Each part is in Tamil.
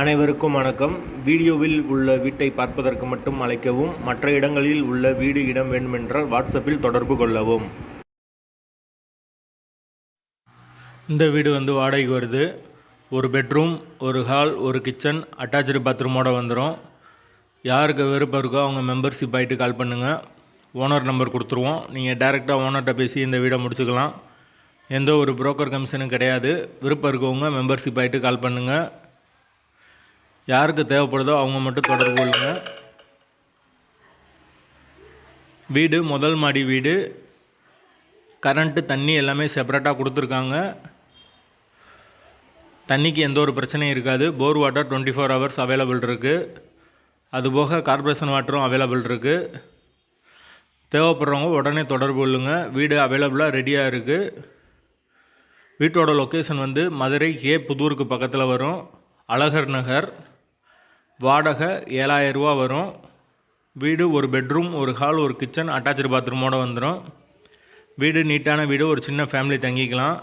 அனைவருக்கும் வணக்கம். வீடியோவில் உள்ள வீட்டை பார்ப்பதற்கு மட்டும் அழைக்கவும். மற்ற இடங்களில் உள்ள வீடு இடம் வேண்டுமென்றால் வாட்ஸ்அப்பில் தொடர்பு கொள்ளவும். இந்த வீடு வாடகைக்கு வருது. ஒரு பெட்ரூம், ஒரு ஹால், ஒரு கிச்சன், அட்டாச்சு பாத்ரூமோடு வந்துடும். யாருக்கு விருப்பம் இருக்கோ அவங்க மெம்பர்ஷிப் ஆகிட்டு கால் பண்ணுங்கள். ஓனர் நம்பர் கொடுத்துருவோம். நீங்கள் டைரெக்டாக ஓனர்கிட்ட பேசி இந்த வீடை முடிச்சுக்கலாம். எந்த ஒரு புரோக்கர் கமிஷனும் கிடையாது. விருப்பம் இருக்கவங்க மெம்பர்ஷிப் ஆகிட்டு கால் பண்ணுங்கள். யாருக்கு தேவைப்படுதோ அவங்க மட்டும் தொடர்பு கொள்ளுங்கள். வீடு முதல் மாடி வீடு. கரண்ட்டு, தண்ணி எல்லாமே செப்பரேட்டாக கொடுத்துருக்காங்க. தண்ணிக்கு எந்த ஒரு பிரச்சனையும் இருக்காது. போர் வாட்டர் 24 ஹவர்ஸ் அவைலபிள் இருக்குது. அதுபோக கார்பரேஷன் வாட்டரும் அவைலபிள் இருக்குது. தேவைப்படுறவங்க உடனே தொடர்பு கொள்ளுங்கள். வீடு அவைலபிளாக ரெடியாக இருக்குது. வீட்டோட லொக்கேஷன் மதுரை புதூருக்கு பக்கத்தில் வரும். அழகர் நகர். வாடகை 7000 ரூபா வரும். வீடு ஒரு பெட்ரூம், ஒரு ஹால், ஒரு கிச்சன், அட்டாச்சு பாத்ரூமோடு வந்துடும். வீடு நீட்டான வீடு. ஒரு சின்ன ஃபேமிலி தங்கிக்கலாம்.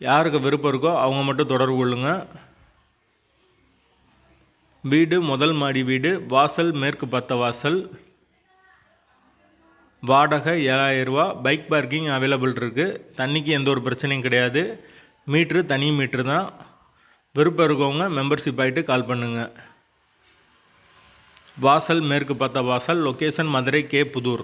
யாருக்கு விருப்பம் இருக்கோ அவங்க மட்டும் தொடர்பு கொள்ளுங்கள். வீடு முதல் மாடி வீடு. வாசல் மேற்கு பார்த்த வாசல். வாடகை 7000 ரூபா. பைக் பார்க்கிங் அவைலபிள் இருக்குது. தண்ணிக்கு எந்த ஒரு பிரச்சனையும் கிடையாது. மீட்ரு தனி மீட்ரு தான். விருப்பம் இருக்கவங்க மெம்பர்ஷிப் ஆகிட்டு கால் பண்ணுங்கள். வாசல் மேற்கு பார்த்த வாசல். லொக்கேஷன் மதுரை புதூர்.